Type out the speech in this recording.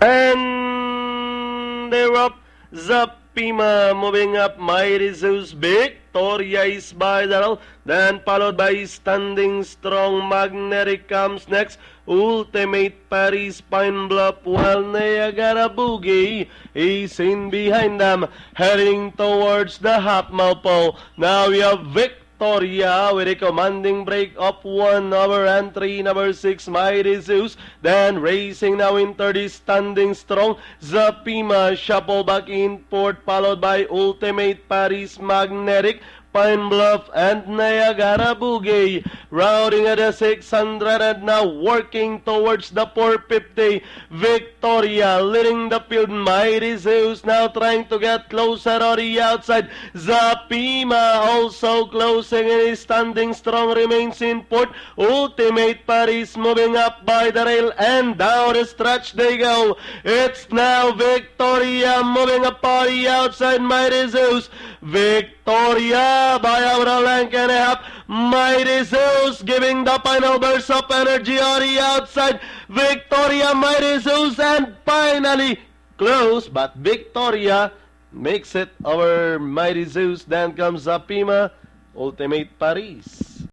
And they're up. Zapima moving up. Mighty Zeus. Victoria is by Daryl. Then followed by Standing Strong. Magnetic comes next. Ultimate Paris Pine Bluff, while Niagara Boogie is in behind them, heading towards the half mile pole. Now we have Victoria with a commanding break of 1 over entry, number 6, Mighty Zeus. Then racing now in third is Standing Strong. Zapima shuffle back in fourth, followed by Ultimate Paris Magnetic, Pine Bluff, and Niagara Boogie. Rounding at the 600 and now working towards the 450. Victoria leading the field. Mighty Zeus now trying to get closer on the outside. Zapima also closing and is Standing Strong remains in fourth. Ultimate Paris moving up by the rail and down the stretch they go. It's now Victoria moving up on the outside. Mighty Zeus. Victoria by about a length and a half. Mighty Zeus giving the final burst of energy on the outside. Victoria, Mighty Zeus, and finally close, but Victoria makes it over Mighty Zeus. Then comes Zapima, Ultimate Paris.